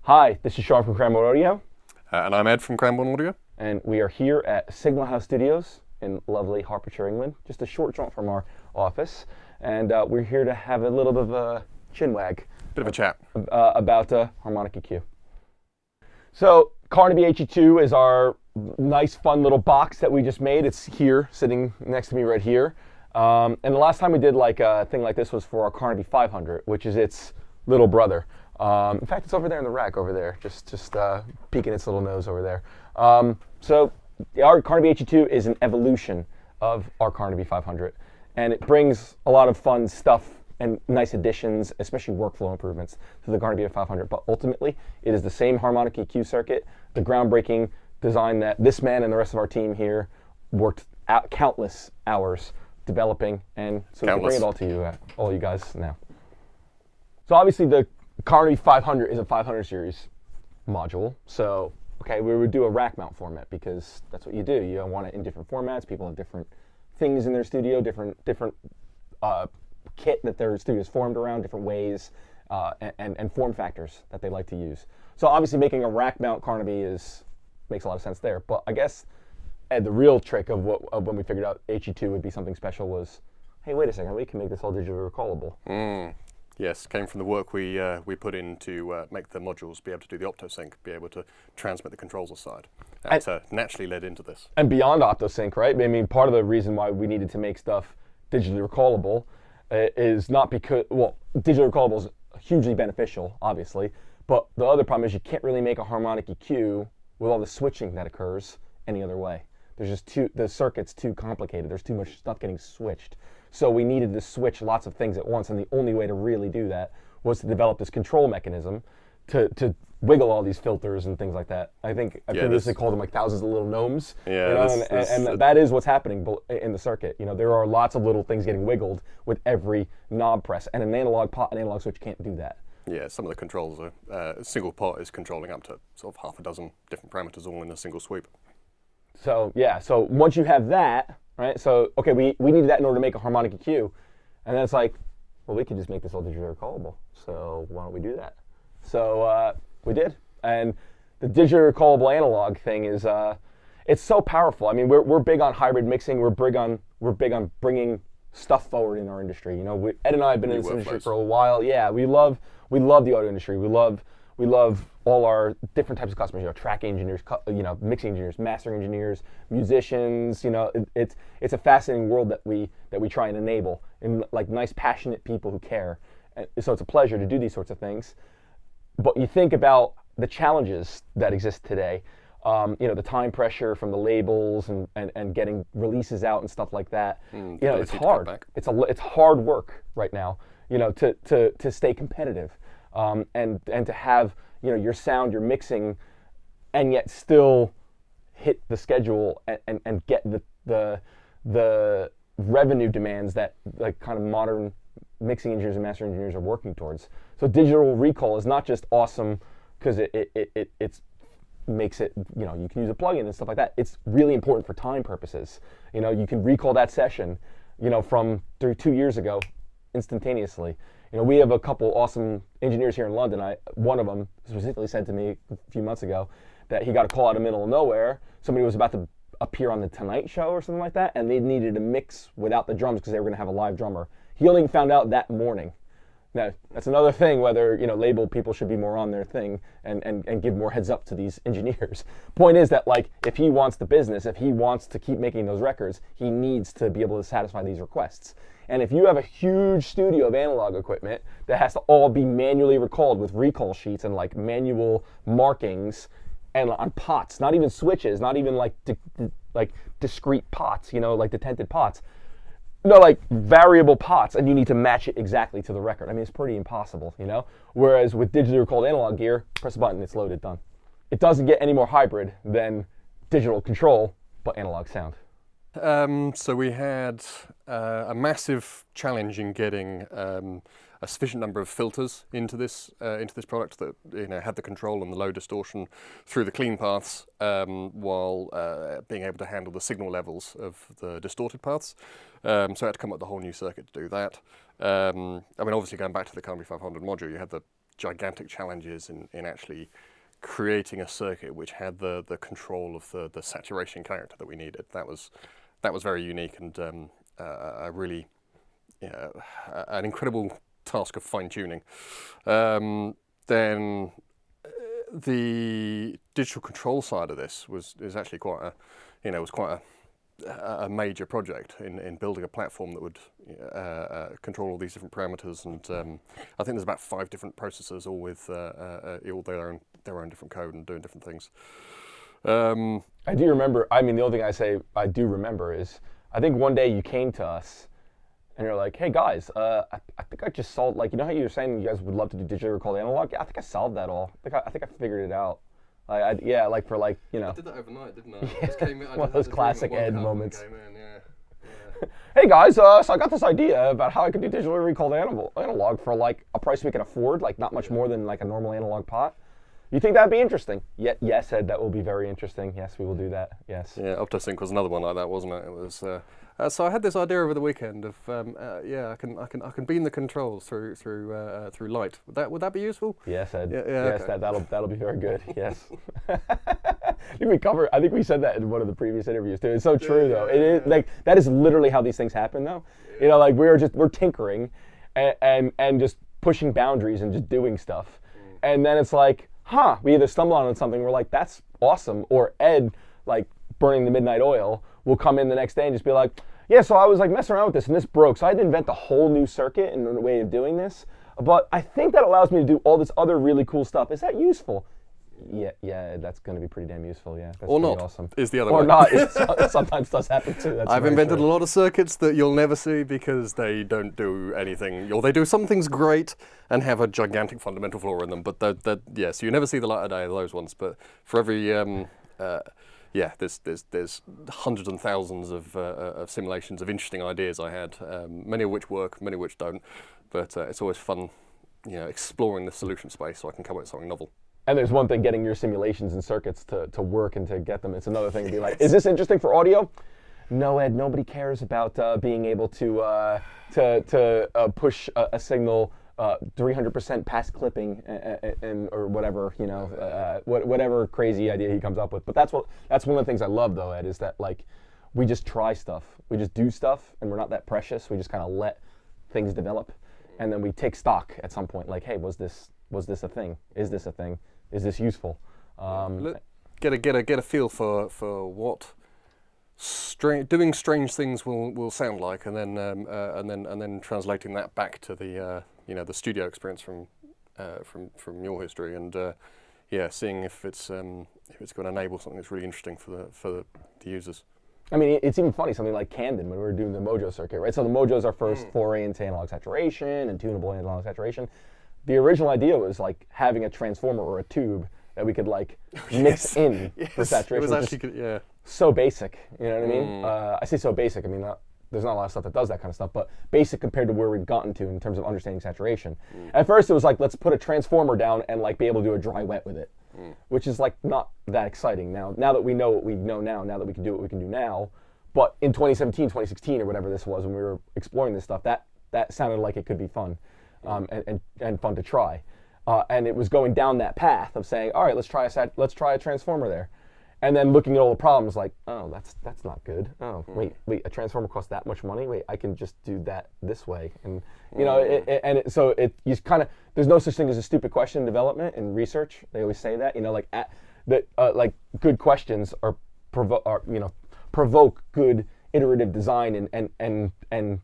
Hi, this is Sean from Cranborne Audio. And I'm Ed from Cranborne Audio. And we are here at Signal House Studios in lovely Hertfordshire, England, just a short jaunt from our office. And we're here to have a little bit of a chinwag. Bit of a chat. About HarmonicEQ. So, Carnaby HE2 is our nice, fun little box that we just made. It's here, sitting next to me right here. And the last time we did like a thing like this was for our Carnaby 500, which is its little brother. In fact, it's over there in the rack over there, just peeking its little nose over there. So our Carnaby HE2 is an evolution of our Carnaby 500, and it brings a lot of fun stuff and nice additions, especially workflow improvements to the Carnaby 500. But ultimately, it is the same HarmonicEQ circuit, the groundbreaking design that this man and the rest of our team here worked out countless hours developing, and so we can bring it all to you, all you guys now. So obviously the Carnaby 500 is a 500 series module, so okay, we would do a rack mount format because that's what you do. You want it in different formats. People have different things in their studio, different kit that their studio is formed around, different ways and form factors that they like to use. So obviously making a rack mount Carnaby makes a lot of sense there. But I guess, Ed, the real trick of when we figured out HE2 would be something special was, hey, wait a second, we can make this all digitally recallable. Yes, came from the work we put in to make the modules be able to do the OptoSync, be able to transmit the controls aside. That naturally led into this. And beyond OptoSync, right? I mean, part of the reason why we needed to make stuff digitally recallable is not because, well, digitally recallable is hugely beneficial, obviously, but the other problem is you can't really make a HarmonicEQ with all the switching that occurs any other way. There's just the circuit's too complicated. There's too much stuff getting switched. So we needed to switch lots of things at once, and the only way to really do that was to develop this control mechanism to wiggle all these filters and things like that. I previously called them like thousands of little gnomes. Yeah, and that is what's happening in the circuit. You know, there are lots of little things getting wiggled with every knob press, and an analog pot, an analog switch can't do that. Yeah, some of the controls are a single pot is controlling up to sort of half a dozen different parameters all in a single sweep. So yeah, so once you have that, right? So okay, we needed that in order to make a HarmonicEQ, and then it's like, well, we could just make this all digitally recallable. So why don't we do that? So we did, and the digitally recallable analog thing is it's so powerful. I mean, we're big on hybrid mixing. We're big on bringing stuff forward in our industry. You know, Ed and I have been in this industry for a while. Yeah, we love the audio industry. We love all our different types of customers, you know, track engineers, you know, mixing engineers, mastering engineers, musicians, you know, it's a fascinating world that we try and enable, and like nice, passionate people who care. And so it's a pleasure to do these sorts of things. But you think about the challenges that exist today, you know, the time pressure from the labels and getting releases out and stuff like that. You know, it's hard. It's hard work right now, you know, to stay competitive. And to have, you know, your sound, your mixing, and yet still hit the schedule and get the revenue demands that like kind of modern mixing engineers and master engineers are working towards. So digital recall is not just awesome because it makes it, you know, you can use a plugin and stuff like that. It's really important for time purposes. You know, you can recall that session, you know, from 2 years ago instantaneously. You know, we have a couple awesome engineers here in London. One of them specifically said to me a few months ago that he got a call out of the middle of nowhere. Somebody was about to appear on the Tonight Show or something like that, and they needed to mix without the drums because they were going to have a live drummer. He only found out that morning. Now, that's another thing, whether, you know, label people should be more on their thing and give more heads up to these engineers. Point is that, like, if he wants the business, if he wants to keep making those records, he needs to be able to satisfy these requests. And if you have a huge studio of analog equipment that has to all be manually recalled with recall sheets and like manual markings and on pots, not even switches, not even like discrete pots, you know, like detented pots, no, like variable pots, and you need to match it exactly to the record. I mean, it's pretty impossible, you know? Whereas with digitally recalled analog gear, press a button, it's loaded, done. It doesn't get any more hybrid than digital control, but analog sound. So we had a massive challenge in getting a sufficient number of filters into this product that, you know, had the control and the low distortion through the clean paths, while being able to handle the signal levels of the distorted paths. So I had to come up with a whole new circuit to do that. I mean, obviously going back to the Carnaby 500 module, you had the gigantic challenges in actually creating a circuit which had the control of the saturation character that we needed. That was very unique, and a really an incredible task of fine tuning. Then the digital control side of this is actually quite a major project in building a platform that would control all these different parameters, and I think there's about 5 different processors, all with all their own different code and doing different things. I do remember. I mean, the only thing I say I do remember is I think one day you came to us and you're like, "Hey guys, I think I just solved, like, you know how you were saying you guys would love to do digital recall analog? Yeah, I think I solved that all. I think I figured it out." Yeah, like for like, you know. I did that overnight, didn't I? I just came in, One of those classic Ed moments. Came in, Hey guys, so I got this idea about how I could do digitally recalled analog for like a price we can afford, like not much more than like a normal analog pot. You think that'd be interesting? Yes, Ed, that will be very interesting. Yes, we will do that. Yes. Yeah, OptoSync was another one like that, wasn't it? It was. So I had this idea over the weekend of I can beam the controls through light. Would that be useful? Yes, Ed. Yeah, yes, okay. that'll be very good. Yes. I think we said that in one of the previous interviews too. It's so true though. It is like that is literally how these things happen though. Yeah. You know, like we're tinkering and just pushing boundaries and just doing stuff. And then it's like, we either stumble on something, we're like, that's awesome, or Ed, like burning the midnight oil, will come in the next day and just be like, yeah, so I was like messing around with this and this broke, so I had to invent a whole new circuit and a way of doing this, but I think that allows me to do all this other really cool stuff. Is that useful? Yeah, that's going to be pretty damn useful, yeah. That's or not, awesome. Is the other or way. not, it sometimes does happen too. That's I've invented a lot of circuits that you'll never see because they don't do anything, or they do some things great and have a gigantic fundamental flaw in them, but so you never see the light of day of those ones, but for every, there's hundreds and thousands of simulations of interesting ideas I had, many of which work, many of which don't, but it's always fun, exploring the solution space so I can come up with something novel. And there's one thing getting your simulations and circuits to work and to get them. It's another thing to be like, is this interesting for audio? No, Ed, nobody cares about being able to push a signal 300% past clipping and or whatever, whatever crazy idea he comes up with. But that's one of the things I love though, Ed, is that like we just try stuff. We just do stuff and we're not that precious. We just kind of let things develop. And then we take stock at some point, like, hey, was this a thing? Is this a thing? Is this useful? Get a feel for what doing strange things will sound like, and then translating that back to the the studio experience from your history, and seeing if it's going to enable something that's really interesting for the users. I mean, it's even funny, something like Camden, when we were doing the Mojo circuit, right? So the Mojo is our first foray into analog saturation and tunable analog saturation. The original idea was like having a transformer or a tube that we could like mix in for saturation. It was actually good, so basic, you know what I mean? I say so basic, I mean, there's not a lot of stuff that does that kind of stuff, but basic compared to where we've gotten to in terms of understanding saturation. At first it was like, let's put a transformer down and like be able to do a dry wet with it, which is like not that exciting now that we know what we know now that we can do what we can do now. But in 2017, 2016 or whatever this was when we were exploring this stuff, that sounded like it could be fun. And fun to try, and it was going down that path of saying, all right, let's try a transformer there, and then looking at all the problems, like, oh, that's not good. Oh, wait, a transformer costs that much money. Wait, I can just do that this way, and you kind of, there's no such thing as a stupid question in development and research. They always say that, like good questions provoke good iterative design and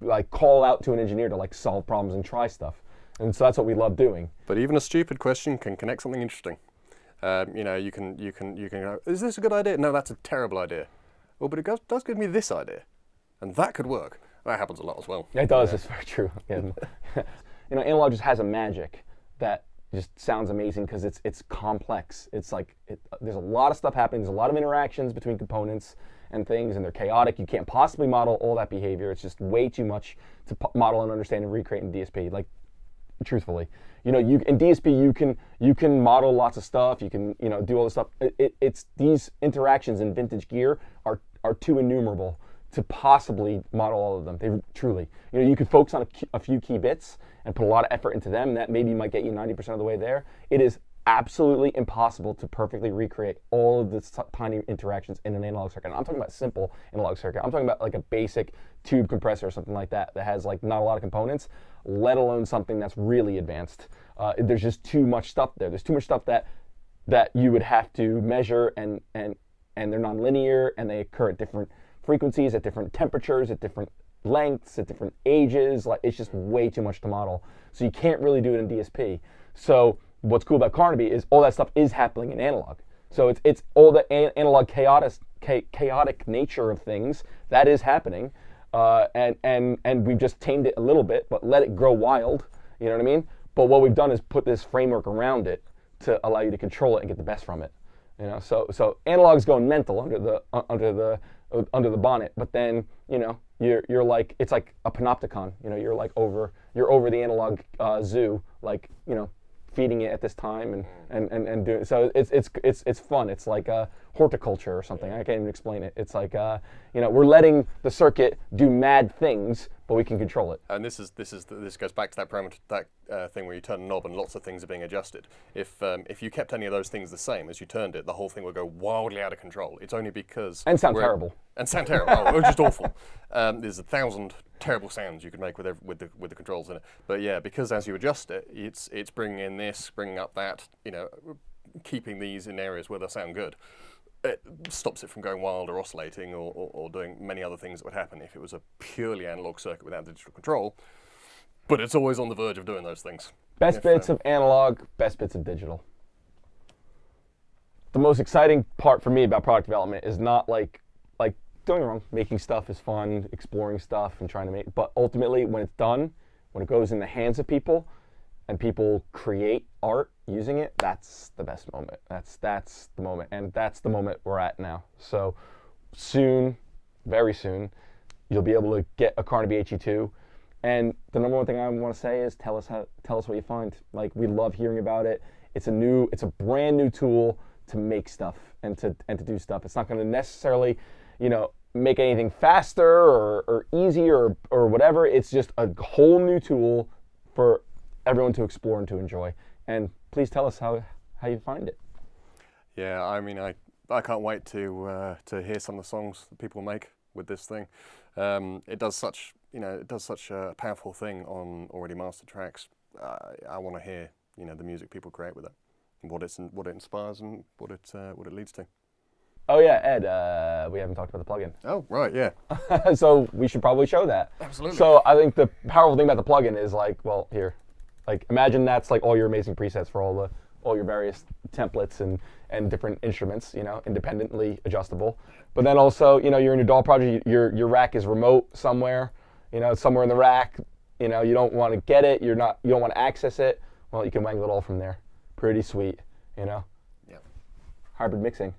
like call out to an engineer to like solve problems and try stuff, and so that's what we love doing. But even a stupid question can connect something interesting. You can go, is this a good idea? No, that's a terrible idea. Well, but it does give me this idea, and that could work. That happens a lot as well. It does. It's very true. Yeah. Analog just has a magic that just sounds amazing because it's complex. It's like there's a lot of stuff happening. There's a lot of interactions between components and things, and they're chaotic. You can't possibly model all that behavior. It's just way too much to model and understand and recreate in DSP. Like, truthfully, in DSP you can model lots of stuff. You can do all this stuff. It's these interactions in vintage gear are too innumerable to possibly model all of them. They truly, you could focus on a few key bits and put a lot of effort into them. And that maybe might get you 90% of the way there. It is absolutely impossible to perfectly recreate all of the tiny interactions in an analog circuit. And I'm talking about simple analog circuit. I'm talking about like a basic tube compressor or something like that has like not a lot of components, let alone something that's really advanced. There's just too much stuff there. There's too much stuff that you would have to measure, and they're nonlinear, and they occur at different frequencies, at different temperatures, at different lengths, at different ages. Like, it's just way too much to model. So you can't really do it in DSP. So what's cool about Carnaby is all that stuff is happening in analog. So it's all the analog chaotic nature of things that is happening, and we've just tamed it a little bit, but let it grow wild. You know what I mean? But what we've done is put this framework around it to allow you to control it and get the best from it. So analog's going mental under the bonnet, but then you're like, it's like a panopticon. You're over the analog zoo, like feeding it at this time and doing. So it's fun. It's like horticulture or something. I can't even explain it. It's like we're letting the circuit do mad things, but we can control it. And this goes back to that parameter, that thing where you turn a knob and lots of things are being adjusted. If you kept any of those things the same as you turned it, the whole thing would go wildly out of control. It's only because sound terrible. And sound terrible. Oh, it was just awful. There's 1,000 terrible sounds you can make with the controls in it. But yeah, because as you adjust it, it's bringing in this, bringing up that. Keeping these in areas where they sound good. It stops it from going wild or oscillating or doing many other things that would happen if it was a purely analog circuit without digital control. But it's always on the verge of doing those things. Best bits of analog, best bits of digital. The most exciting part for me about product development is not like don't get me wrong, making stuff is fun, exploring stuff and trying to make, but ultimately when it's done, when it goes in the hands of people and people create art using it, that's the best moment. That's the moment, and that's the moment we're at now. So soon, very soon, you'll be able to get a Carnaby HE2. And the number one thing I want to say is tell us what you find. Like, we love hearing about it. It's a brand new tool to make stuff and to do stuff. It's not going to necessarily, make anything faster or easier or whatever. It's just a whole new tool for everyone to explore and to enjoy. And please tell us how you find it. Yeah, I mean, I can't wait to hear some of the songs that people make with this thing. It does such a powerful thing on already mastered tracks. I want to hear the music people create with it, and what it inspires and what it leads to. Oh yeah, Ed, we haven't talked about the plugin. Oh right, yeah. So we should probably show that. Absolutely. So I think the powerful thing about the plugin is here. Imagine that's like all your amazing presets for all your various templates and different instruments, independently adjustable. But then also, you're in your DAW project, your rack is remote somewhere, somewhere in the rack, you don't want to get it, you don't want to access it. Well, you can wangle it all from there. Pretty sweet, Yeah. Hybrid mixing.